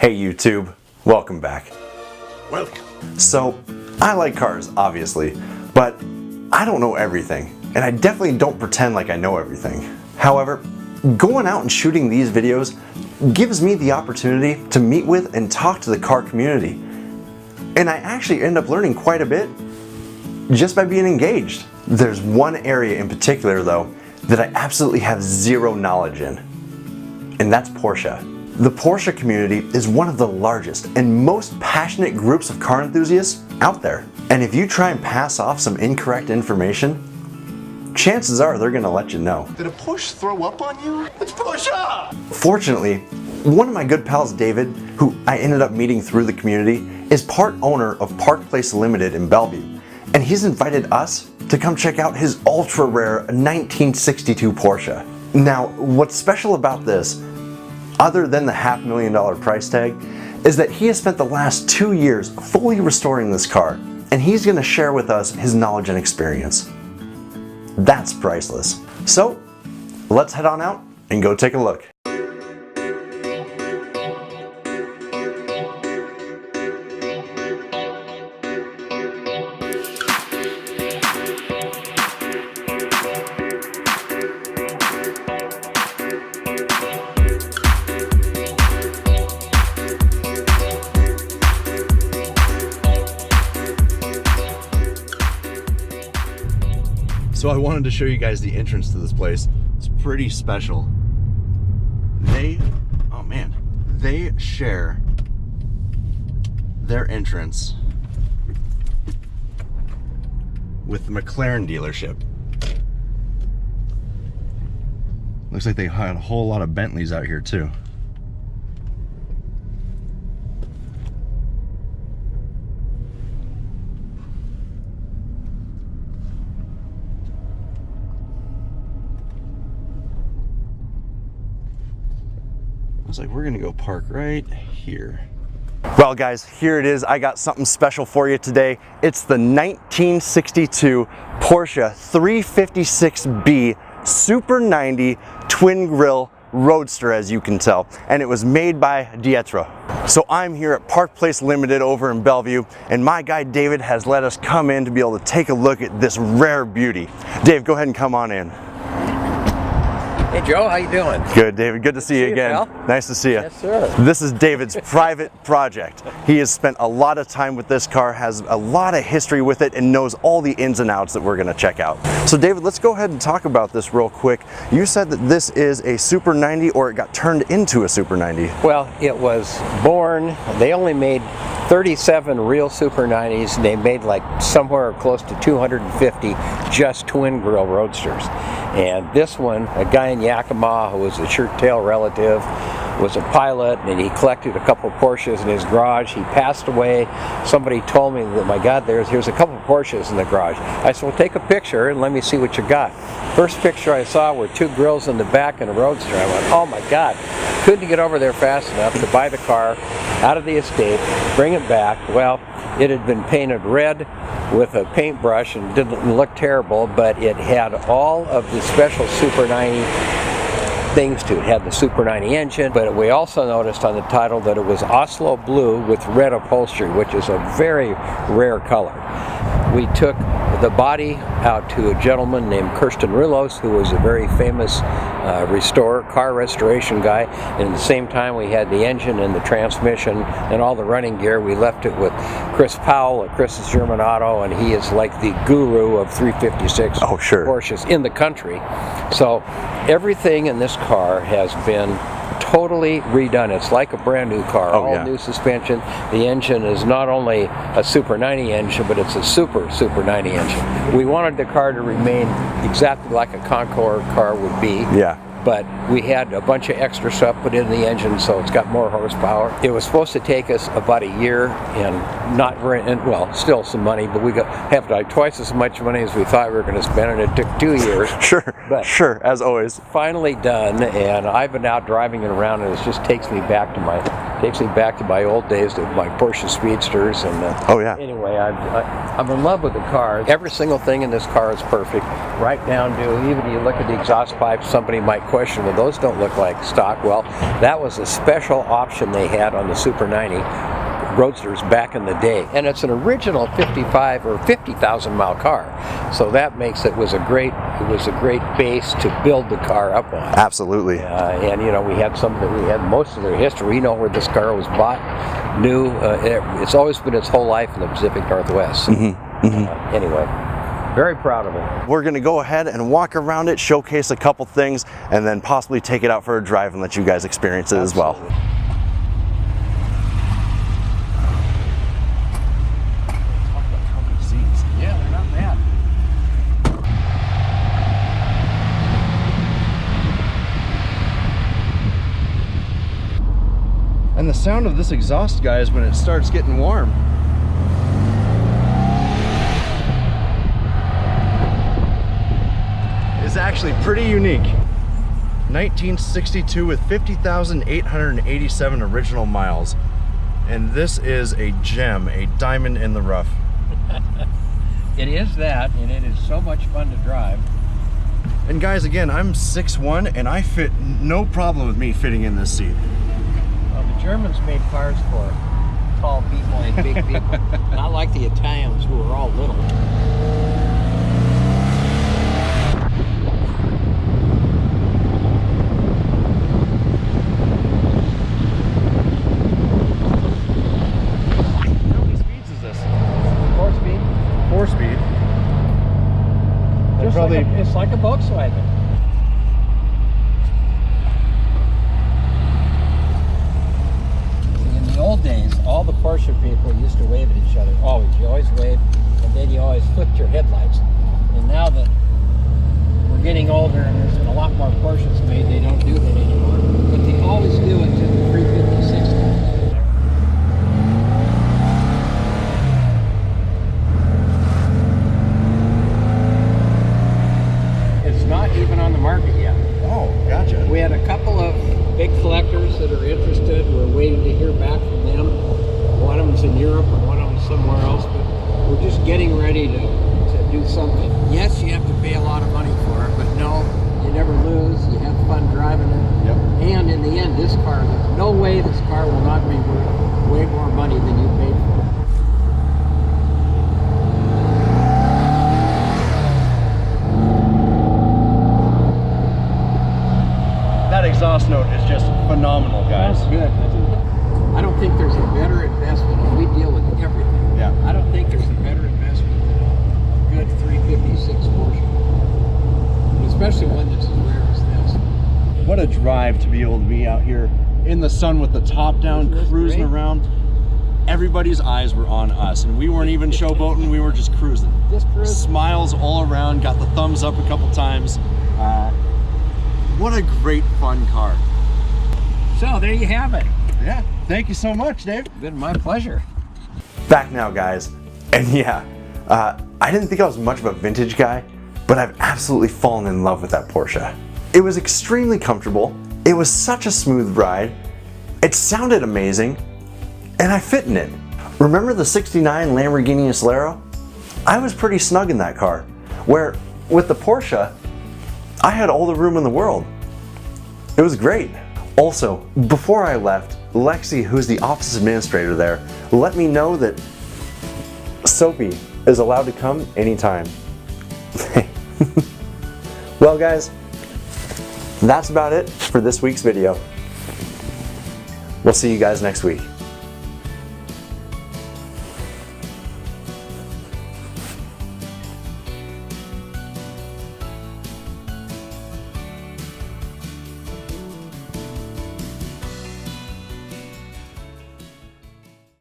Hey YouTube, welcome back. Welcome. So, I like cars, obviously, but I don't know everything, and I definitely don't pretend like I know everything. However, going out and shooting these videos gives me the opportunity to meet with and talk to the car community. And I actually end up learning quite a bit just by being engaged. There's one area in particular though that I absolutely have zero knowledge in, and that's Porsche. The Porsche community is one of the largest and most passionate groups of car enthusiasts out there. And if you try and pass off some incorrect information, chances are they're gonna let you know. Did a Porsche throw up on you? It's Porsche! Fortunately, one of my good pals, David, who I ended up meeting through the community, is part owner of Park Place Limited in Bellevue. And he's invited us to come check out his ultra rare 1962 Porsche. Now, what's special about this, other than the $500,000 price tag, is that he has spent the last 2 years fully restoring this car, and he's going to share with us his knowledge and experience. That's priceless. So, let's head on out and go take a look. So I wanted to show you guys the entrance to this place. It's pretty special. They share their entrance with the McLaren dealership. Looks like they had a whole lot of Bentleys out here too. I was like, we're gonna go park right here. Well guys, here it is. I got something special for you today. It's the 1962 Porsche 356B Super 90 twin grille Roadster, as you can tell, and it was made by Dietra. So I'm here at Park Place Limited over in Bellevue, and my guy David has let us come in to be able to take a look at this rare beauty. Dave, go ahead and come on in. Hey Joe, how you doing? Good, David. Good to see you again. Pal. Nice to see you. Yes, sir. This is David's private project. He has spent a lot of time with this car, has a lot of history with it, and knows all the ins and outs that we're going to check out. So David, let's go ahead and talk about this real quick. You said that this is a Super 90, or it got turned into a Super 90. Well, it was born, they only made 37 real Super 90s. They made like somewhere close to 250 just twin grille Roadsters. And this one, a guy in Yakima who was a shirt tail relative, was a pilot, and he collected a couple Porsches in his garage. He passed away. Somebody told me that, my God, here's a couple Porsches in the garage. I said, well, take a picture and let me see what you got. First picture I saw were two grills in the back and a Roadster. I went, oh my God. Couldn't get over there fast enough to buy the car out of the estate, bring it back. Well, it had been painted red with a paintbrush and didn't look terrible, but it had all of the special Super 90 things to it. It had the Super 90 engine, but we also noticed on the title that it was Oslo blue with red upholstery, which is a very rare color. We took the body out to a gentleman named Kirsten Rillos, who was a very famous car restoration guy, and at the same time we had the engine and the transmission and all the running gear. We left it with Chris Powell at Chris's German Auto, and he is like the guru of 356 Porsches in the country. So everything in this car has been totally redone. It's like a brand new car. All new suspension. The engine is not only a Super 90 engine, but it's a Super 90 engine. We wanted the car to remain exactly like a Concours car would be. Yeah. But we had a bunch of extra stuff put in the engine, so it's got more horsepower. It was supposed to take us about a year, and well, still some money, but we have like twice as much money as we thought we were going to spend, and it took 2 years. Sure, as always. Finally done, and I've been out driving it around, and it just takes me back to my takes me back to my old days with my Porsche Speedsters. And Oh yeah. anyway, I'm in love with the car. Every single thing in this car is perfect, right down to even you look at the exhaust pipes. Somebody might question, well, those don't look like stock. Well, that was a special option they had on the Super 90 Roadsters back in the day, and it's an original 55 or 50,000 mile car. So that makes it was a great base to build the car up on. Absolutely. And you know, we had most of their history. We know where this car was bought, new. It's always been its whole life in the Pacific Northwest. So, anyway, very proud of it. We're gonna go ahead and walk around it, showcase a couple things, and then possibly take it out for a drive and let you guys experience it as well. Yeah, they're not bad. And the sound of this exhaust, guys, when it starts getting warm. Is actually pretty unique. 1962 with 50,887 original miles. And this is a gem, a diamond in the rough. It is that, and it is so much fun to drive. And guys, again, I'm 6'1", and I fit no problem with me fitting in this seat. Well, the Germans made cars for tall people and big people, not like the Italians who are all little. How many speeds is this? 4-speed. 4-speed. Just Probably. it's like a Volkswagen. In the old days, all the Porsche people used to wave at each other. Always. You always waved, and then you always flipped your headlights. And now that we're getting older and there's been a lot more Porsches made, they don't do that anymore. But they always do it to the 356. It's not even on the market yet. Oh, gotcha. We had a couple of big collectors that are interested. We're waiting to hear back from them. One of them's in Europe and one of them's somewhere else, but we're just getting ready to do something. Yes, you have to pay a lot of money for it, but no, you never lose. You have fun driving it. Yep. And in the end, this car, there's no way this car will not be worth way more money than you paid for it. That exhaust note is just phenomenal, guys. That's good. I don't think there's a better investment. We deal with everything. Yeah. I don't think there's a better investment than a good 356 Porsche, especially one that's as rare as this. What a drive to be able to be out here in the sun with the top down, Isn't this cruising great? around. Everybody's eyes were on us, and we weren't even showboating, we were just cruising. Just cruising. Smiles all around, got the thumbs up a couple times. What a great, fun car. So there you have it. Yeah, thank you so much, Dave. Been my pleasure. Back now, guys. And yeah, I didn't think I was much of a vintage guy, but I've absolutely fallen in love with that Porsche. It was extremely comfortable. It was such a smooth ride. It sounded amazing, and I fit in it. Remember the '69 Lamborghini Acero? I was pretty snug in that car, where with the Porsche, I had all the room in the world. It was great. Also, before I left, Lexi, who's the office administrator there, let me know that Soapy is allowed to come anytime. Well, guys, that's about it for this week's video. We'll see you guys next week.